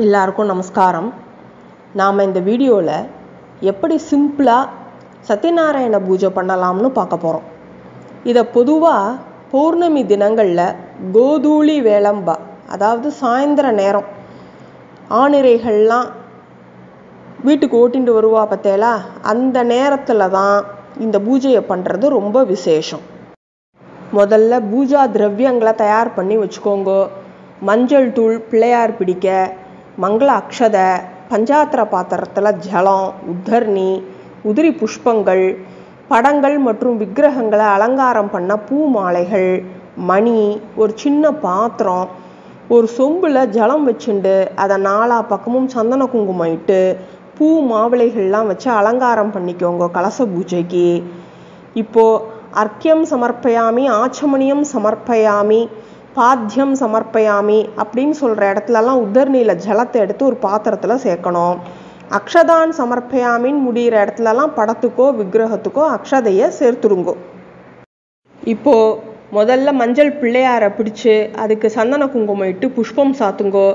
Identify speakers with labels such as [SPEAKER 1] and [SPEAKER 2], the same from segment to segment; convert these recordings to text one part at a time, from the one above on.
[SPEAKER 1] எல்லாருக்கும் நமஸ்காரம். நாம் இந்த வீடியோவில் எப்படி சிம்பிளாக சத்யநாராயண பூஜை பண்ணலாம்னு பார்க்க போகிறோம். இதை பொதுவாக பௌர்ணமி தினங்களில் கோதூளி வேளம்பா, அதாவது சாயந்தர நேரம் ஆணிரைகள்லாம் வீட்டுக்கு ஓட்டிகிட்டு வருவா பார்த்தேலா, அந்த நேரத்தில் தான் இந்த பூஜையை பண்ணுறது ரொம்ப விசேஷம். முதல்ல பூஜா திரவியங்களை தயார் பண்ணி வச்சுக்கோங்க. மஞ்சள் தூள், பிள்ளையார் பிடிக்க, மங்கள அக்ஷதை, பஞ்சாத்திர பாத்திரத்தில் ஜலம், உத்தர்ணி, உதிரி புஷ்பங்கள், படங்கள் மற்றும் விக்கிரகங்களை அலங்காரம் பண்ண பூ மாலைகள், மணி, ஒரு சின்ன பாத்திரம், ஒரு சொம்பில் ஜலம் வச்சுண்டு அதை நாலா பக்கமும் சந்தன குங்குமம் இட்டு பூ மாவிளைகள்லாம் வச்சு அலங்காரம் பண்ணிக்கோங்க கலச பூஜைக்கு. இப்போது அர்க்கியம் சமர்ப்பயாமி, ஆச்சமணியம் சமர்ப்பயாமி, பாத்தியம் சமர்ப்பயாமி அப்படின்னு சொல்கிற இடத்துலலாம் உத்தர்ணியில் ஜலத்தை எடுத்து ஒரு பாத்திரத்தில் சேர்க்கணும். அக்ஷதான் சமர்ப்பயாமின்னு முடிகிற இடத்துலலாம் படத்துக்கோ விக்கிரகத்துக்கோ அக்ஷதையை சேர்த்துருங்கோ. இப்போது முதல்ல மஞ்சள் பிள்ளையாரை பிடிச்சி அதுக்கு சந்தன குங்குமம் இட்டு புஷ்பம் சாத்துங்கோ.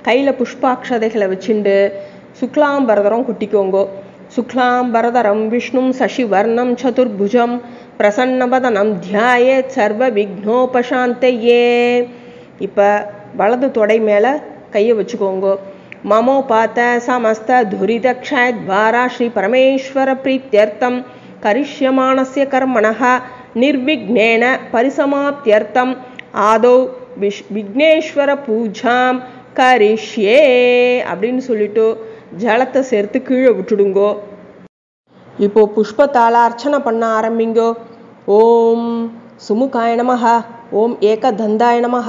[SPEAKER 1] கையில் புஷ்பாட்சதைகளை வச்சுண்டு சுக்லாம்பரதரம் கொட்டிக்கோங்கோ. சுக்லாம்பரதரம் விஷ்ணும் சசிவர்ணம் சதுர்புஜம் பிரசன்னவதனம் தியாயேத் சர்வ விக்னோபசாந்தயே. இப்போ வலது தொடை மேலே கையை வச்சுக்கோங்கோ. மமோபாத்த சமஸ்த துரிதக்ஷயத்வாரா ஸ்ரீ பரமேஸ்வர பிரீத்யர்த்தம் கரிஷ்யமானஸ்ய கர்மணः நிர்விக்னேன பரிசமாப்தியர்த்தம் ஆதோ விக்னேஸ்வர பூஜாம் கரிஷ்யே அப்படின்னு சொல்லிட்டு ஜலத்தை சேர்த்து கீழே விட்டுடுங்கோ. இப்போ புஷ்பத்தால் அர்ச்சனை பண்ண ஆரம்பிங்கோ. ஓம் சுமுகாய நமஹ, ஓம் ஏகதந்தாய நமஹ,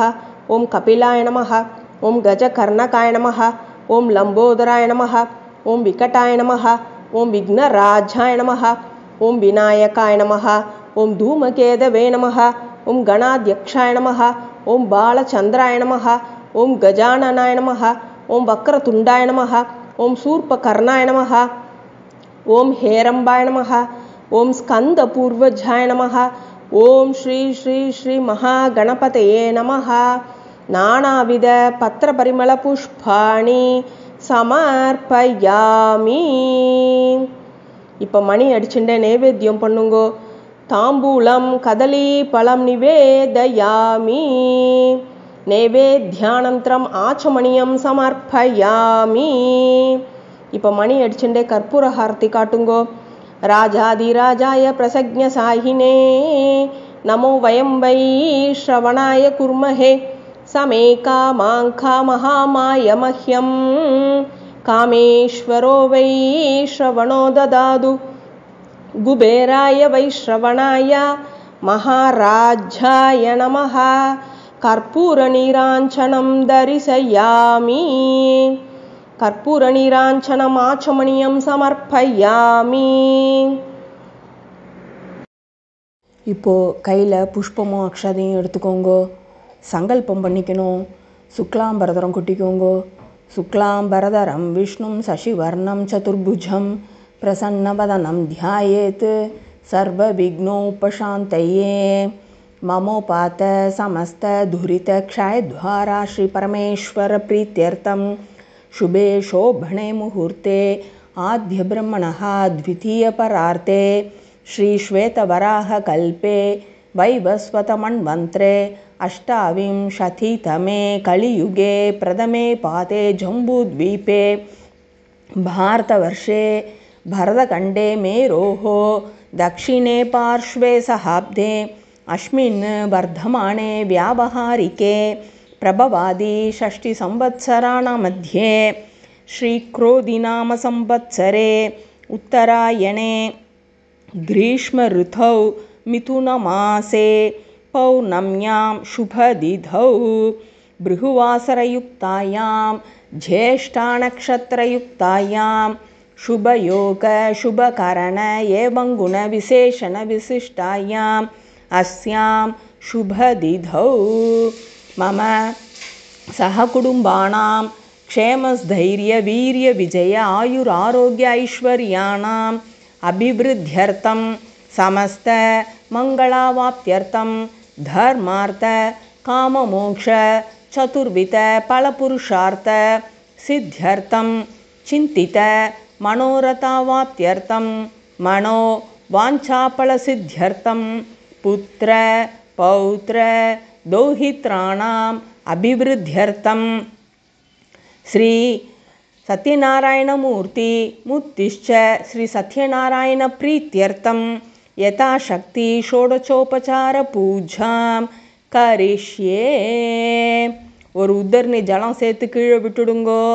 [SPEAKER 1] ஓம் கபிலாய நமஹ, ஓம் கஜகர்ணகாய நமஹ, ஓம் லம்போதராய நமஹ, ஓம் விகட்டாய நமஹ, ஓம் விக்னராஜாய நமஹ, ஓம் விநாயகாய நமஹ, ஓம் தூமகேதவே நமஹ, ஓம் கணாத்யக்ஷாய நமஹ, ஓம் பாலச்சந்திராய நமஹ, ஓம் கஜானனாய நமஹ, ஓம் வக்ரதுண்டாய நமஹ, ஓம் சூர்பகர்ணாய நமஹ, ஓம் ஹேரம்பாய நமஹ, ஓம் ஸ்கந்த பூர்வஜாய நமஹ, ஓம் ஸ்ரீ ஸ்ரீ ஸ்ரீ மகாகணபதயே நமஹ. நானாவித பத்திர பரிமள புஷ்பாணி சமர்ப்பயாமி. இப்போ மணி அடிச்சுட்டே நைவேத்தியம் பண்ணுங்கோ. தாம்பூலம் கதலி பழம் நிவேதயாமி. நைவேத்யானந்தரம் ஆச்சமணியம் சமர்ப்பயாமி. இப்போ மணி அடிச்சுட்டே கற்பூர ஹாரதி காட்டுங்கோ. ராஜாதிராஜாய பிரசக்ஞ சாயினே நமோ வயம் வை ஸ்ரவணாய குர்மஹே சமே காமாங்கா மகாமாய மஹ்யம் காமேஸ்வரோ வை ஸ்ரவணோ ததாது குபேராய வை ஸ்ரவணாய மகாராஜாய நமஹ. கற்பூர நீராஞ்சனம் தரிசயாமி. கற்பூர நீராஞ்சனம் ஆச்சமணியம் சமர்ப்பயாமி. இப்போது கையில் புஷ்பமும் அக்ஷதையும் எடுத்துக்கோங்கோ. சங்கல்பம் பண்ணிக்கணும். சுக்லாம்பரதரம் கொட்டிக்கோங்கோ. சுக்லாம்பரதரம் விஷ்ணும் சசிவர்ணம் சதுர்புஜம் பிரசன்னவதனம் தியாயேத் சர்வ விக்னோபசாந்தயே. மமோபாத்த சமஸ்த துரித க்ஷயத்வாரா ஸ்ரீ பரமேஸ்வர பிரீத்யர்த்தம் शुभे शोभणे मुहूर्ते आद्य ब्रह्मणः द्वितीय परार्ते श्री श्वेतवराह कल्पे वैवस्वतमन्वन्त्रे अष्टाविंशतितमे कलियुगे प्रथमे पादे जम्बूद्वीपे भारतवर्षे भरतखण्डे मेरोः दक्षिणे पार्श्वे सहाब्दे अस्मिन् वर्धमाने व्यावहारिके प्रभवादि षष्टि संवत्सराणां मध्ये श्रीक्रोधिनाम संवत्सरे उत्तरायणे ग्रीष्म ऋतौ मिथुनमासे पौर्णम्यां शुभतिथौ भृगुवासरयुक्तायां ज्येष्ठानक्षत्रयुक्तायां शुभयोग शुभकरण एवं गुणविशेषण विशिष्टायाम् अस्यां शुभतिथौ मम सहकुटुम्बानां क्षेमस्थैर्य वीर्य विजय आयुरारोग्य ऐश्वर्याणाम् अभिवृद्ध्यर्थं समस्त मंगलावाप्त्यर्थं धर्मार्थ काममोक्ष चतुर्विध फलपुरुषार्थ सिद्ध्यर्थं चिन्तित मनोरथावाप्त्यर्थं मनो वाञ्छाफलसिद्ध्यर्थं पुत्र पौत्र दौहित्राणाम् अभिवृद्ध्यर्थं श्री सत्यनारायणमूर्ति मुत्तिश्च श्री सत्यनारायण प्रीत्यर्थं यथाशक्ति षोडशोपचार पूजां करिष्ये. ஒரு உத்தரணி ஜலம் சேர்த்து கீழே விட்டுடுங்கோ.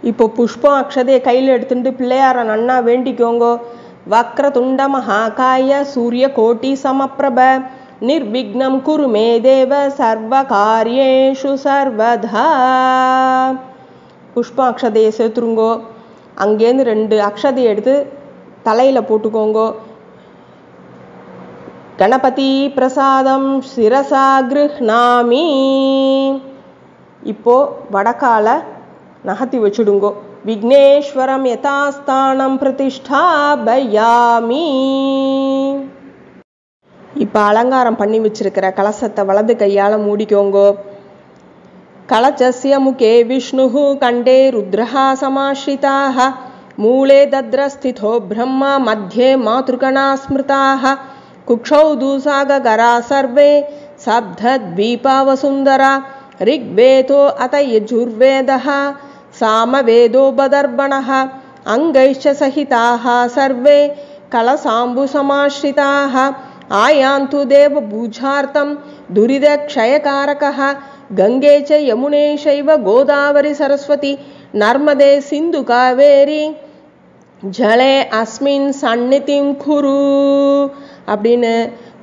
[SPEAKER 1] இப்போ புஷ்பம் அக்ஷதையை கையில் எடுத்துட்டு பிள்ளையார நன்னா வேண்டிக்கோங்கோ. வக்ரதுண்ட மகாகாய சூரிய கோட்டி சமப்பிரப நிர்விக்னம் குரு மே தேவ சர்வ காரியேஷு சர்வதா. புஷ்பம் அக்ஷதையை சேர்த்துருங்கோ. அங்கேருந்து 2 அக்ஷதையை எடுத்து தலையில் போட்டுக்கோங்கோ. கணபதி பிரசாதம் சிரசா கிருஹ்ணாமி. இப்போ வடக்கால நகர்த்தி வச்சுடுங்கோ. விக்னேஸ்வரம் யதாஸ்தானம் பிரதிஷ்டாபயாமி. இப்போ அலங்காரம் பண்ணி வச்சிருக்கிற கலசத்தை வலது கையால் மூடிக்கோங்கோ. கலசஸ்ய முகே விஷ்ணு கண்டே ருத்ரஹா சமாஸ்ரிதாக மூலே தத்ரஸ்திதோ பிரம்மா மத்தியே மாத்ருகணா ஸ்மிருதாக குக்ஷௌ தூசாகரா சர்வே சப்தத்வீபாவசுந்தரா ரிக்வேதோ அத யஜுர்வேதः சாமவேதோ பதர்பணः அங்கைश्च சகிதாः சர்வே கலசாம்பு சமாஸ்ரிதாः ஆயாந்து தேவ பூஜார்த்தம் துரிதக்ஷயகாரகः கங்கே ச யமுனே சைவ கோதாவரி சரஸ்வதி நர்மதே சிந்து காவேரி ஜலே அஸ்மின் சந்நிதிம் குரு அப்படின்னு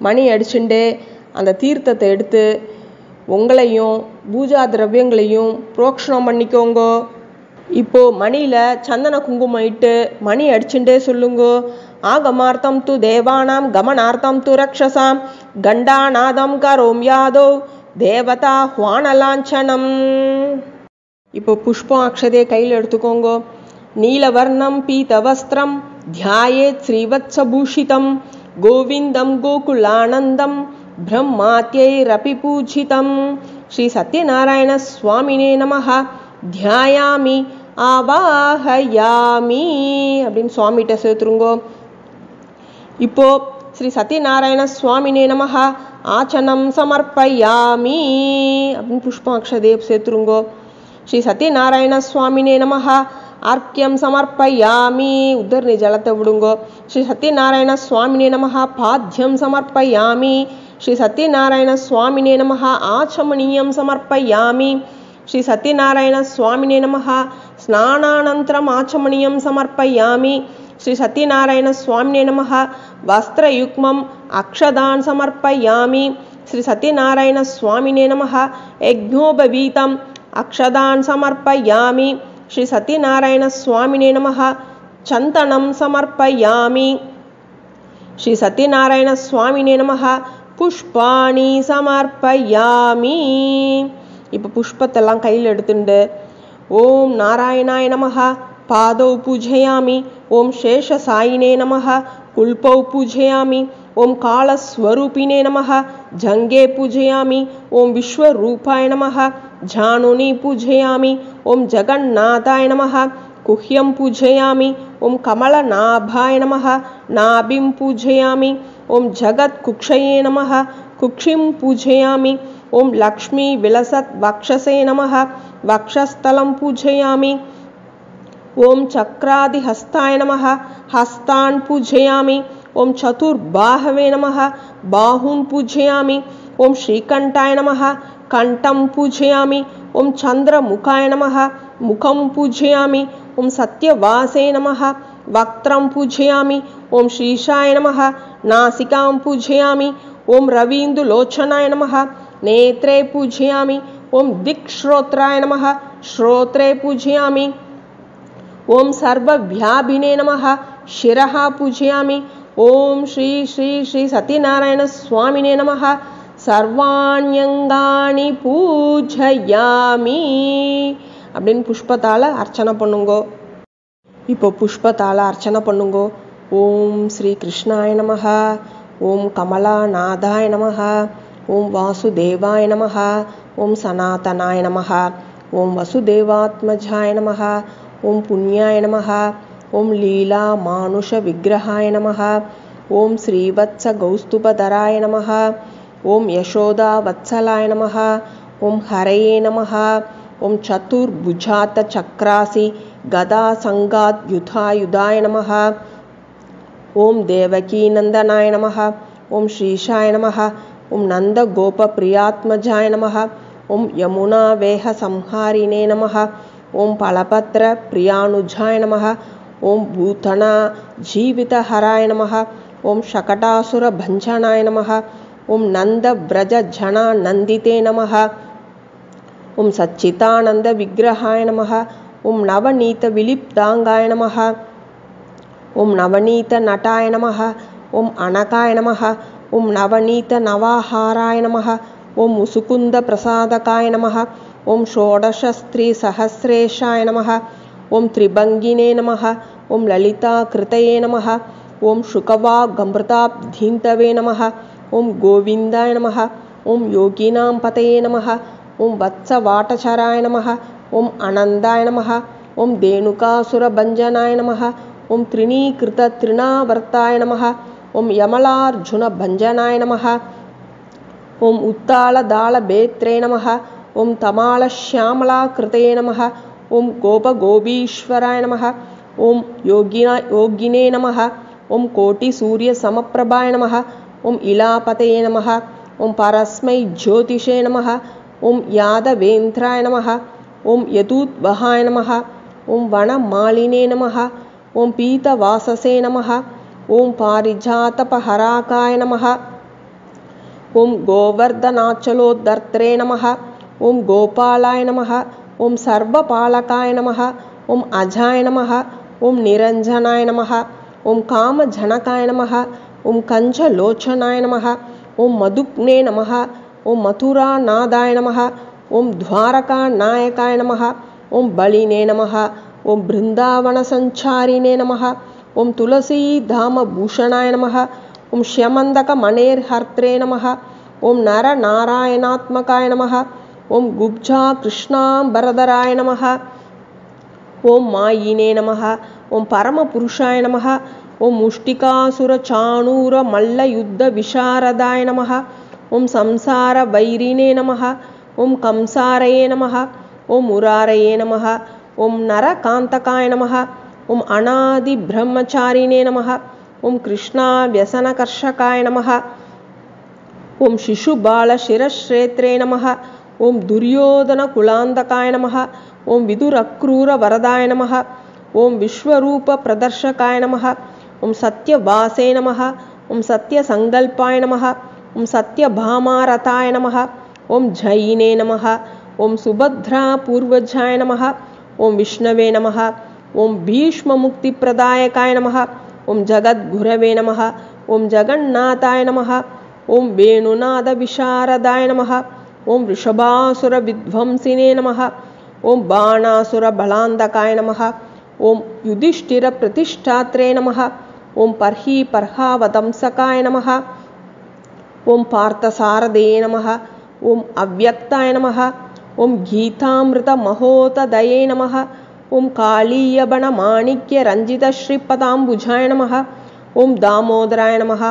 [SPEAKER 1] மணி அடிச்சுட்டு அந்த தீர்த்தத்தை எடுத்து உங்களையும் பூஜா திரவியங்களையும் புரோக்ஷணம் பண்ணிக்கோங்கோ. இப்போ மணியில் சந்தன குங்குமம் இட்டு மணி அடிச்சுட்டே சொல்லுங்கோ. ஆகமார்த்தம் து தேவானாம் கமனார்த்தம் து ரக்ஷசாம் கண்டாநாதம் கரோம் யாதோ தேவதா ஹ்வானலாஞ்சனம். இப்போ புஷ்பம் அக்ஷதையை கையில் எடுத்துக்கோங்கோ. நீலவர்ணம் பீதவஸ்திரம் தியாயேத் ஸ்ரீவத்ஸபூஷிதம் கோவிந்தம் கோகுலானந்தம் பிரம்மாத்யைரபி பூஜிதம் ஸ்ரீ சத்யநாராயண சுவாமினே நமஹ தியாயாமி ஆவாஹயாமி அப்படின்னு சுவாமிகிட்ட சேர்த்துருங்கோ. இப்போ ஸ்ரீ சத்யநாராயண சுவாமினே நமஹ ஆச்சனம் சமர்ப்பயாமி அப்படின்னு புஷ்பம் அக்ஷதையை சேர்த்துருங்கோ. ஸ்ரீ சத்யநாராயண சுவாமினே நமஹ ஆர்க்கியம் சமர்ப்பயாமி உத்தரணி ஜலத்தை விடுங்கோ. ஸ்ரீ சத்யநாராயண சுவாமினே நமஹ பாத்யம் சமர்ப்பயாமி. ஸ்ரீ சத்யநாராயண சுவாமினே நமஹ ஆச்சமணியம் சமர்ப்பயாமி. ஸ்ரீ சத்யநாராயண சுவாமினே நமஹ ஸ்நானானந்தரம் ஆச்சமணியம் சமர்ப்பயாமி. ஸ்ரீ சத்யநாராயண சுவாமினே நமஹ வஸ்திரயுக்மம் அக்ஷதான் சமர்ப்பயாமி. ஸ்ரீ சத்யநாராயண சுவாமினே நமஹ யஜ்ஞோபவீதம் அக்ஷதான் சமர்ப்பயாமி. ஸ்ரீ சத்யநாராயண சுவாமினே நமஹ சந்தனம் சமர்ப்பயாமி. ஸ்ரீ சத்யநாராயண சுவாமினே நமஹ புஷ்பாணி சமர்ப்பயாமி. இப்போ புஷ்பத்தெல்லாம் கையில் எடுத்துண்டு ஓம் நாராயணாய நமஹ பாதௌ பூஜயாமி. ஓம் சேஷசாயினே நமஹ குல்பௌ பூஜயாமி. ஓம் காலஸ்வரூபினே நமஹ ஜங்கே பூஜயாமி. ஓம் விஸ்வரூபாய நமஹ ஜானுனி பூஜயாமி. ஓம் ஜகந்நாதாய நமஹ குஹ்யம் பூஜயாமி. ஓம் கமலநாபாய நமஹ நாபிம் பூஜயாமி. ஓம் ஜகத் குக்ஷயே நமஹ குக்ஷிம் பூஜயாமி. ஓம் லக்ஷ்மி விலசத் வக்ஷசே நமஹ வக்ஷஸ்தலம் பூஜயாமி. ஓம் சக்ராதிஹஸ்தாய நமஹ ஹஸ்தான் பூஜயாமி. ஓம் சதுர்பாஹவே நமஹ பாஹூன் பூஜயாமி. ஓம் ஸ்ரீகண்டாய நமஹ கண்டம் பூஜயாமி. ஓம் சந்திரமுகாய நமஹ முகம் பூஜயாமி. ஓம் சத்யவாசே நமஹ வக்த்ரம் பூஜயாமி. ஓம் ஸ்ரீஷாய நமஹ நாசிகாம் பூஜயாமி. ஓம் ரவீந்துலோச்சனாய நமஹ நேத்ரே பூஜயாமி. ஓம் திக்ஸ்ரோத்ராய நமஹ ஸ்ரோத்ரே பூஜயாமி. ஓம் சர்வவ்யாபினே நமஹ शिरः पूजयामि. ओम श्री श्री श्री सत्यनारायण स्वामिने नमः. सर्वाण्यंगानि पूजयामि அப்படின்னு புஷ்பத்தால அர்ச்சனை பண்ணுங்கோ. இப்போ புஷ்பத்தால அர்ச்சனை பண்ணுங்கோ. ஓம் ஸ்ரீ கிருஷ்ணாய நமஹ. ஓம் கமலாநாதாய நமஹ. ஓம் வாசுதேவாய நமஹ. ஓம் சனாதனாய நமஹ. ஓம் வசுதேவாத்மஜாய நமः. ஓம் புண்ணியாய நமः. ஓம் லீலா மானுஷ விக்கிரகாய நமः. ஓம் ஸ்ரீவத்ச கௌஸ்துபதராய நமः. ஓம் யசோதா வத்சலாய நமः. ஓம் ஹரயே நமः. ஓம் சதுர்புஜாத சக்ராசி கதா சங்காத் யுதாயுதாய நமः. ஓம் தேவகீ நந்தனாய நமः. ஓம் ஸ்ரீஷாய நமः. ஓம் நந்த கோப பிரியாத்மஜாய நமः. ஓம் யமுனா வேக சம்ஹாரினே நமः. ஓம் பலபத்ர பிரியானுஜாய நமः. ஓம் பூதனா ஜீவிதஹராய நமः. ஓம் ஷகடாசுர பஞ்சனாய நமः. ஓம் நந்த பிரஜ ஜனா நந்திதே நமः. ஓம் சச்சிதானந்த விக்கிரகாய நமः. ஓம் நவநீத விலிப்தாங்காய நமः. ஓம் நவநீத நட்டாய நமः. ஓம் அனகாய நமः. ஓம் நவநீத நவாஹாராய நமः. ஓம் முசுகுந்த பிரசாதகாய நமः. ஓம் ஷோடசஸ்திரீ சஹஸ்ரேஷாய நமः. ஓம் திரிபங்கினே நமः. ஓம் லலிதா கிருதயே நமः. ஓம் சுகவாகமிருதாப்தீந்தவே நமः. ஓம் கோவிந்தாய நமः. ஓம் யோகினாம் பதயே நமः. ஓம் வத்சவாட்டசராய நமः. ஓம் அனந்தாய நமः. ஓம் தேனுகாசுரபஞ்சனாய நமः. ஓம் த்ரிணீகிருத த்ரிணாவர்த்தாய நமः. ஓம் யமலார்ஜுன பஞ்சனாய நமः. ஓம் உத்தாளதாளபேத்ரே நமः. ஓம் தமாலஷ்யாமலாகிருதயே நமः. ஓம் கோபகோபீஸ்வராய நமः. ஓம் யோகினே நமः. ஓம் கோட்டிசூரியசமப்பிரபாய நமः. ஓம் இலாபதயே நமः. ஓம் பரஸ்மை ஜோதிஷே நமः. ஓம் யாதவேந்திராய நமः. ஓம் யதூத்வஹாய நமः. ஓம் வனமாலினே நமः. ஓம் பீதவாசசே நமः. ஓம் பாரிஜாதபஹராகாய நமः. ஓம் கோவர்தனாச்சலோத்தர்த்ரே நமः. ஓம் கோபாலாய நமः. ஓம் சர்வபாலகாய நமः. ஓம் அஜாய நமः. ஓம் நிரஞ்சனாய நமः. ஓம் காமஜனகாய நமः. ஓம் கஞ்சலோச்சனாய நமः. ஓம் மதுக்னே நமः. ஓம் மதுராநாதாய நமः. ஓம் துவாரகாநாயகாய நமः. ஓம் பலினே நமः. ஓம் பிருந்தாவனசஞ்சாரினே நமः. ஓம் துளசீதாமபூஷணாய நமः. ஓம் ஷ்யமந்தகமணேர்ஹர்த்ரே நமः. ஓம் நரநாராயணாத்மகாய நமः. ஓம் குப்ஜா கிருஷ்ணாம்பரதராய நமः. ஓம் மாயினே நமः. ஓம் பரமபுருஷாய நமः. ஓம் முஷ்டிகாசுரசாணூர மல்லயுத்த விசாரதாய நமः. ஓம் சம்சார வைரினே நமः. ஓம் கம்சாரயே நமः. ஓம் முராரயே நமः. ஓம் நரகாந்தகாய நமः. ஓம் அநாதி பிரம்மச்சாரிணே நமः. ஓம் கிருஷ்ணா வியசனகர்ஷகாய நமः. ஓம் சிசுபாலசிரஸ்ரேத்ரே நமः. ஓம் துரியோதன குலாந்தகாய நமः. ஓம் விதுரக்ரூர வரதாய நமः. ஓம் விஸ்வரூப பிரதர்ஷகாய நமः. ஓம் சத்யவாசே நமः. ஓம் சத்யசங்கல்பாய நமः. ஓம் சத்யபாமாரதாய நமः. ஓம் ஜைனே நமः. ஓம் சுபத்ரா பூர்வஜாய நமः. ஓம் விஷ்ணவே நமः. ஓம் பீஷ்மமுக்திப்பிரதாயகாய நமः. ஓம் ஜகத்குரவே நமः. ஓம் ஜகந்நாதாய நமः. ஓம் வேணுநாத விசாரதாய நமः. ஓம் ரிஷபாசுர வித்வம்சினே நமः. ஓம் பாணாசுர பலாந்தகாய நமः. ஓம் யுதிஷ்டிர பிரதிஷ்டாத்ரே நமः. ஓம் பர்ஹி பர்ஹாவதம்சகாய நமः. ஓம் பார்த்தசாரதயே நமः. ஓம் அவ்யக்தாய நமः. ஓம் கீதாமிருத மகோததயே நமः. ஓம் காளீயபண மாணிக்ய ரஞ்சித ஸ்ரீபதாம்புஜாய நமः. ஓம் தாமோதராய நமः.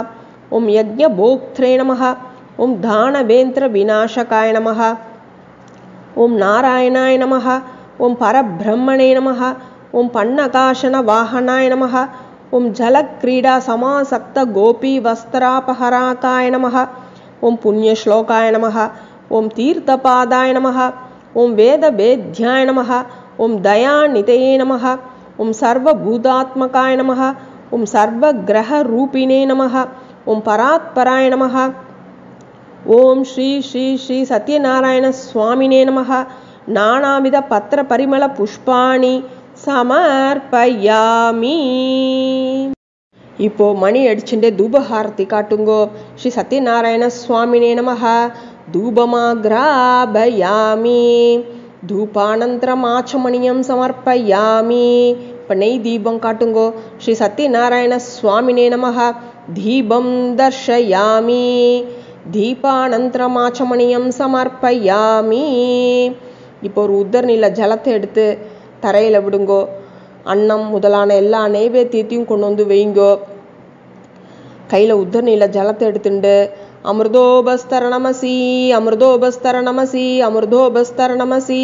[SPEAKER 1] ஓம் யஜ்ஞபோக்த்ரே நமः. ஓம் தானவேந்திர விநாசகாய நமः. ஓம் நாராயணாய நமः. ஓம் பரபிரம்மணே நமः. ஓம் பன்னகாசன வாகனாய நமः. ஓம் ஜலக்ரீடா சமாசக்த கோபி வஸ்திராபஹராகாய நமः. ஓம் புண்ணியஸ்லோகாய நமः. ஓம் தீர்த்தபாதாய நமः. ஓம் வேதவேத்யாய நமः. ஓம் தயாநிதயே நமः. ஓம் சர்வபூதாத்மகாய நமः. ஓம் சர்வகிரகரூபிணே நமः. ஓம் பராத்பராய நமः. ஓம் ஸ்ரீ ஸ்ரீ ஸ்ரீ சத்யநாராயண சுவாமினே நமः. நானாவித பத்திர பரிமள புஷ்பாணி சமர்ப்பயாமி. இப்போ மணி அடிச்சுட்டே தூபஹாரதி காட்டுங்கோ. ஸ்ரீ சத்யநாராயண சுவாமினே நமः. தூபமாக்ராபயாமி. தூபானந்தரம் ஆச்சமணியம் சமர்ப்பயாமி. இப்போ நெய் தீபம் காட்டுங்கோ. ஸ்ரீ சத்யநாராயண சுவாமினே நமः. தீபம் தர்ஷயாமி. தீபானந்தரம் ஆச்சமணியம் சமர்ப்பயாமி. இப்போ ஒரு உத்தரணியில் ஜலத்தை எடுத்து தரையில் விடுங்கோ. அன்னம் முதலான எல்லா நைவேத்தியத்தையும் கொண்டு வந்து வைங்கோ. கையில் உத்தரணியில் ஜலத்தை எடுத்துட்டு அமிர்தோபஸ்தரணமசி அமிர்தோபஸ்தரணமசி அமிர்தோபஸ்தரணமசி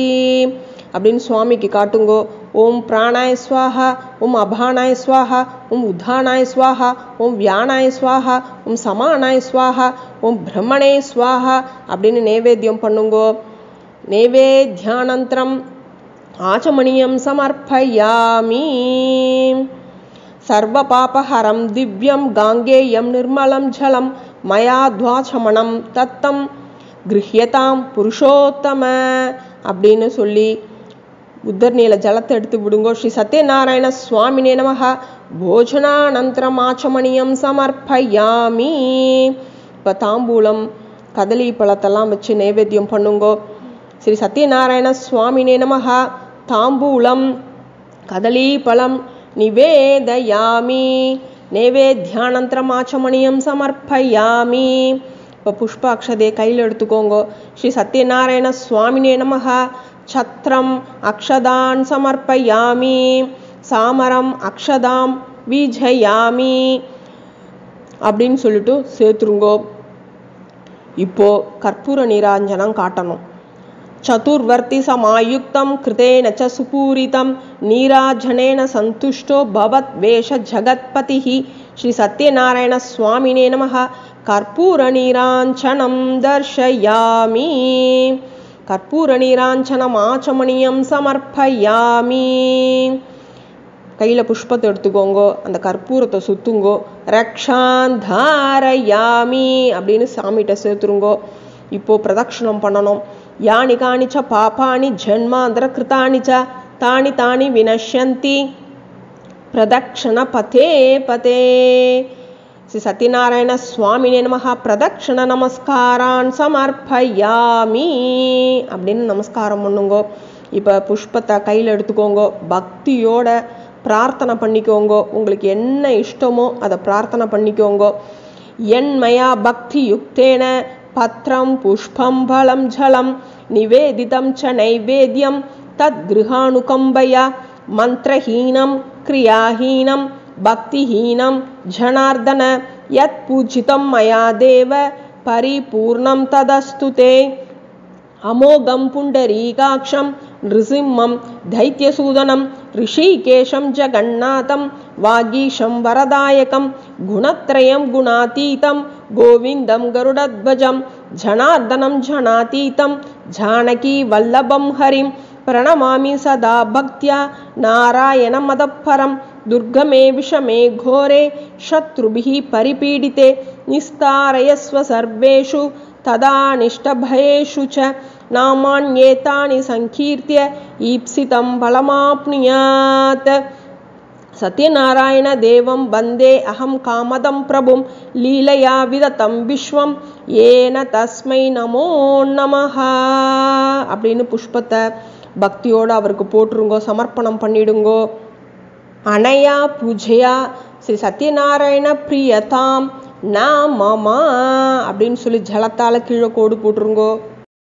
[SPEAKER 1] அப்படின்னு சுவாமிக்கு காட்டுங்கோ. ஓம் பிராணாய ஸ்வாஹா, ஓம் அபானாய ஸ்வாஹா, ஓம் உத்தானாய ஸ்வாஹா, ஓம் வியானாய ஸ்வாஹா, ஓம் சமானாய ஸ்வாஹா, ஓம் பிரம்மணே ஸ்வாஹா அப்படின்னு நைவேத்தியம் பண்ணுங்கோ. நைவேத்யானந்தரம் ஆச்சமணியம் சமர்ப்பயாமி. சர்வ பாபஹரம் திவ்யம் காங்கேயம் நிர்மலம் ஜலம் மயாத்வாச்சமணம் தத்தம் கிருஹ்யதாம் புருஷோத்தம அப்படின்னு சொல்லி உத்தரணியில் ஜலத்தை எடுத்து விடுங்கோ. ஸ்ரீ சத்யநாராயண சுவாமினே நமஹ. போஜனானந்தரம் ஆச்சமணியம் சமர்ப்பயாமி. இப்போ தாம்பூலம் கதலி பழத்தெல்லாம் வச்சு நைவேத்தியம் பண்ணுங்கோ. ஸ்ரீ சத்யநாராயண சுவாமினே நமஹ. தாம்பூலம் கதலி பழம் நிவேதயாமி. நைவேத்யானந்தரம் ஆச்சமணியம் சமர்ப்பயாமி. இப்போ புஷ்ப அக்ஷதையை கையில் எடுத்துக்கோங்க. ஸ்ரீ சத்யநாராயண சுவாமினே நமஹ. சத்ரம் அக்ஷதான் சமர்ப்பயாமி. சாமரம் அக்ஷதாம் வீஜயாமி அப்படின்னு சொல்லிட்டு சேர்த்துருங்கோ. இப்போ கற்பூர நீராஞ்சனம் காட்டணும். சதுர்வர்த்தி சமாயுக்தம் கிருதேன ச சுபூரிதம் நீராஜனேன சந்துஷ்டோ பவத் வேஷ ஜகத்பதிஹி. ஸ்ரீ சத்யநாராயண சுவாமினே நமஹ. கற்பூர நீராஞ்சனம் தர்ஷயாமி. கற்பூர நீராஞ்சனம் ஆச்சமணியம் சமர்ப்பயாமி. கையில் புஷ்பத்தை எடுத்துக்கோங்கோ. அந்த கற்பூரத்தை சுத்துங்கோ. ரக்ஷாந்தாரயாமி அப்படின்னு சாமிகிட்ட சேர்த்துருங்கோ. இப்போ பிரதட்சணம் பண்ணணும். யானி காணிச்ச பாபானி ஜன்மாந்தர கிருதானி ச தானி தானி வினஷ்யந்தி பிரதக்ஷண பதே பதே. ஸ்ரீ சத்யநாராயண சுவாமினே நமஹ. பிரதக்ஷண நமஸ்காரான் சமர்ப்பயாமி அப்படின்னு நமஸ்காரம் பண்ணுங்கோ. இப்போ புஷ்பத்தை கையில் எடுத்துக்கோங்கோ. பக்தியோட பிரார்த்தனை பண்ணிக்கோங்கோ. உங்களுக்கு என்ன இஷ்டமோ அதை பிரார்த்தனை பண்ணிக்கோங்கோ. என்மயா பக்தி யுக்தேன பத்ரம் புஷ்பம் பலம் ஜலம் நிவேதிதம் ச நைவேத்யம் தத் கிருஹானுகம்பயா மந்திரஹீனம் கிரியாஹீனம் பக்திஹீனம் ஜனார்தன யத் பூஜிதம் மயா தேவ பரிபூர்ணம் ததஸ்துதே. அமோகம் புண்டரீகாட்சம் நிருசிம்மம் தைத்யசூதனம் ரிஷிகேஷம் ஜகநாதம் வாகீஷம் வரதாயகம் குணத்ரயம் குணாதீதம் கோவிந்தம் கருடத்வஜம் ஜனார்தனம் ஜனாதீதம் ஜானகி வல்லபம் ஹரிம் பிரணமாமி சதா பக்தியா நாராயண மதப்பரம். துர்கமே விஷமே கோரே சத்ருபிஹி பரிபீடிதே நிஸ்தாரயஸ்வ சர்வேஷு ததானிஷ்டபயேஷு ச நாமான்யேதானி சங்கீர்த்திய ஈப்சிதம் பலமாப்னுயாத். சத்யநாராயண தேவம் வந்தே அகம் காமதம் பிரபும் லீலையா விததம் விஸ்வம் ஏன தஸ்மை நமோ நமஹ அப்படின்னு புஷ்பத்தை பக்தியோடு அவருக்கு போட்டுருங்கோ. சமர்ப்பணம் பண்ணிடுங்கோ. அனயா பூஜையா ஸ்ரீ சத்யநாராயண பிரியதாம் நாமமா அப்படின்னு சொல்லி ஜலத்தால கீழே கோடு போட்டுருங்கோ.